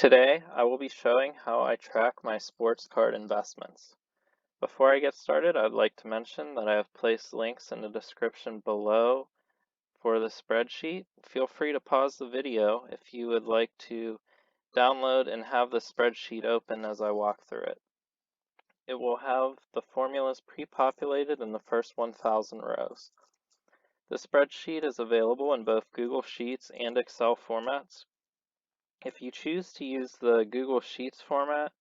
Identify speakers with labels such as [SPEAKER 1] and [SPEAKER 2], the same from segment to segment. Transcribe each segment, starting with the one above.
[SPEAKER 1] Today, I will be showing how I track my sports card investments. Before I get started, I'd like to mention that I have placed links in the description below for the spreadsheet. Feel free to pause the video if you would like to download and have the spreadsheet open as I walk through it. It will have the formulas pre-populated in the first 1,000 rows. The spreadsheet is available in both Google Sheets and Excel formats. If you choose to use the Google Sheets format,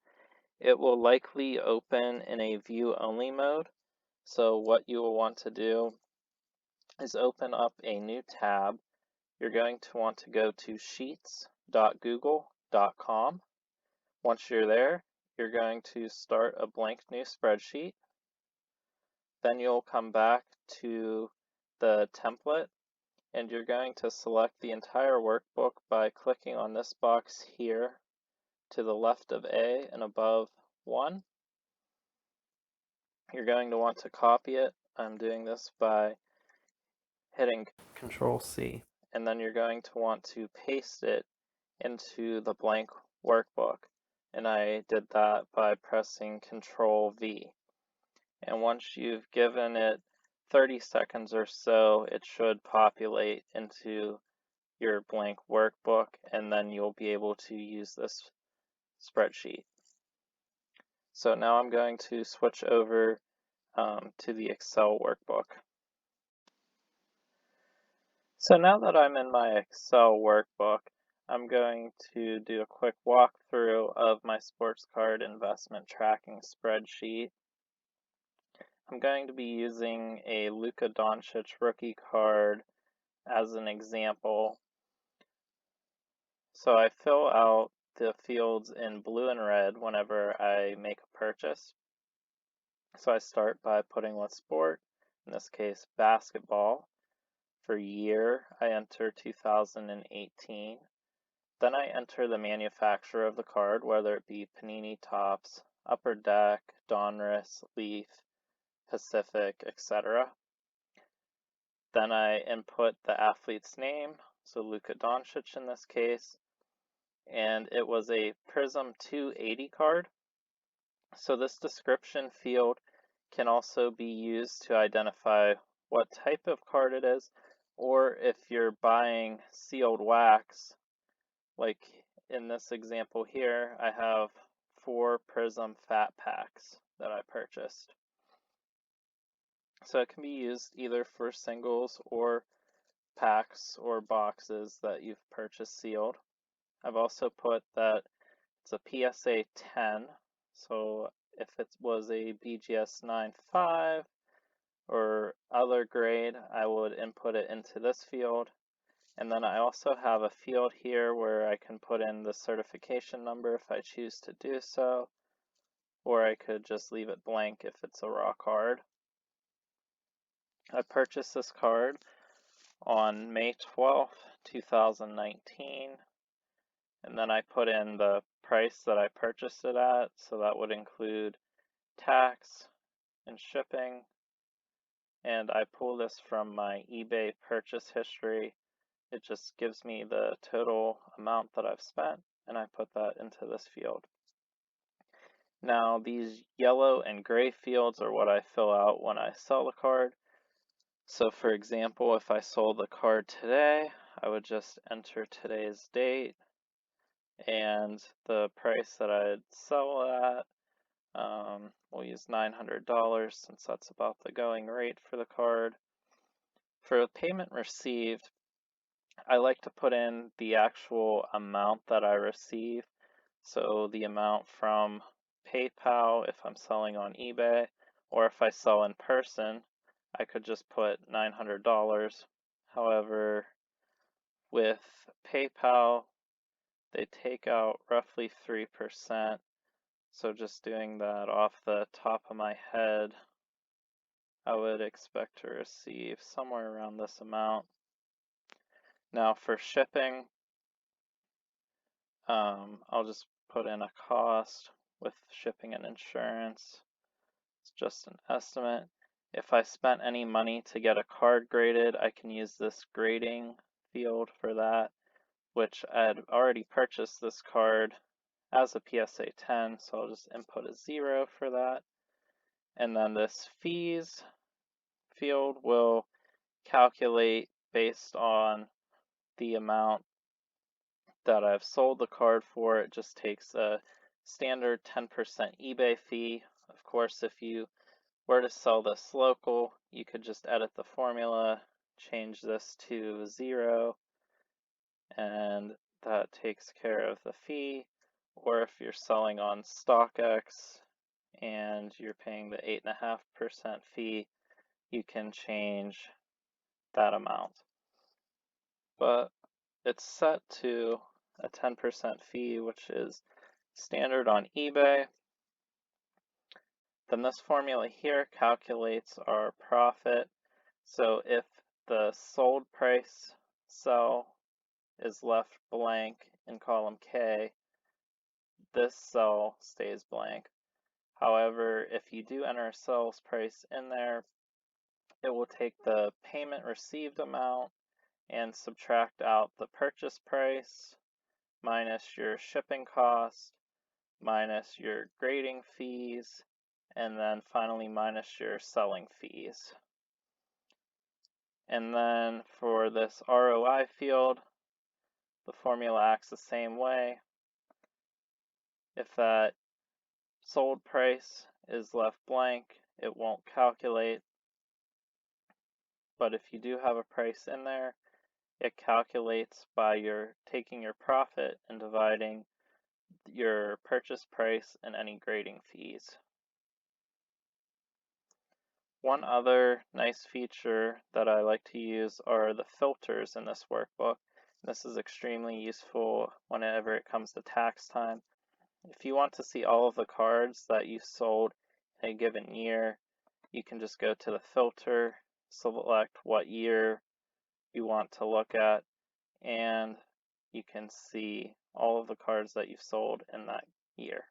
[SPEAKER 1] it will likely open in a view-only mode. So what you will want to do is open up a new tab. You're going to want to go to sheets.google.com. Once you're there, you're going to start a blank new spreadsheet. Then you'll come back to the template and you're going to select the entire workbook by clicking on this box here to the left of A and above 1. You're going to want to copy it. I'm doing this by hitting Control-C, and then you're going to want to paste it into the blank workbook, and I did that by pressing Control-V. And once you've given it 30 seconds or so, it should populate into your blank workbook, and then you'll be able to use this spreadsheet. So now I'm going to switch over to the Excel workbook. So now that I'm in my Excel workbook, I'm going to do a quick walkthrough of my sports card investment tracking spreadsheet. I'm going to be using a Luka Doncic rookie card as an example. So I fill out the fields in blue and red whenever I make a purchase. So I start by putting what sport, in this case basketball. For year, I enter 2018. Then I enter the manufacturer of the card, whether it be Panini Topps, Upper Deck, Donruss, Leaf, Pacific, etc. Then I input the athlete's name, so Luka Doncic in this case, and it was a Prism 280 card. So this description field can also be used to identify what type of card it is, or if you're buying sealed wax, like in this example here, I have 4 Prism Fat Packs that I purchased. So it can be used either for singles or packs or boxes that you've purchased sealed. I've also put that it's a PSA 10, so if it was a BGS 9.5 or other grade, I would input it into this field. And then I also have a field here where I can put in the certification number if I choose to do so, or I could just leave it blank if it's a raw card. I purchased this card on May 12th, 2019, and then I put in the price that I purchased it at, so that would include tax and shipping, and I pull this from my eBay purchase history. It just gives me the total amount that I've spent, and I put that into this field. Now, these yellow and gray fields are what I fill out when I sell the card. So for example, if I sold the card today, I would just enter today's date and the price that I'd sell at. We'll use $900 since that's about the going rate for the card. For the payment received, I like to put in the actual amount that I receive. So the amount from PayPal if I'm selling on eBay, or if I sell in person, I could just put $900. However, with PayPal, they take out roughly 3%. So just doing that off the top of my head, I would expect to receive somewhere around this amount. Now for shipping, I'll just put in a cost with shipping and insurance. It's just an estimate. If I spent any money to get a card graded, I can use this grading field for that, which I had already purchased this card as a PSA 10, so I'll just input a 0 for that. And then this fees field will calculate based on the amount that I've sold the card for. It just takes a standard 10% eBay fee. Of course, if you were to sell this local, you could just edit the formula, change this to 0, and that takes care of the fee. Or if you're selling on StockX and you're paying the 8.5% fee, you can change that amount. But it's set to a 10% fee, which is standard on eBay. Then this formula here calculates our profit. So if the sold price cell is left blank in column K, this cell stays blank. However, if you do enter a sales price in there, it will take the payment received amount and subtract out the purchase price minus your shipping cost minus your grading fees, and then finally minus your selling fees. And then for this ROI field, the formula acts the same way. If that sold price is left blank, it won't calculate. But if you do have a price in there, it calculates by taking your profit and dividing your purchase price and any grading fees. One other nice feature that I like to use are the filters in this workbook. This is extremely useful whenever it comes to tax time. If you want to see all of the cards that you sold in a given year, you can just go to the filter, select what year you want to look at, and you can see all of the cards that you've sold in that year.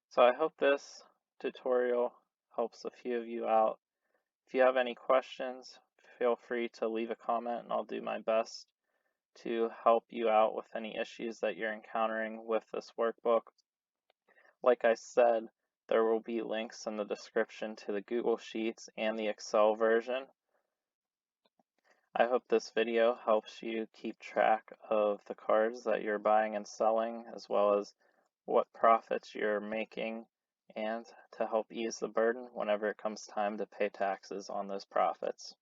[SPEAKER 1] So I hope this tutorial helps a few of you out. If you have any questions, feel free to leave a comment and I'll do my best to help you out with any issues that you're encountering with this workbook. Like I said, there will be links in the description to the Google Sheets and the Excel version. I hope this video helps you keep track of the cards that you're buying and selling, as well as what profits you're making, and to help ease the burden whenever it comes time to pay taxes on those profits.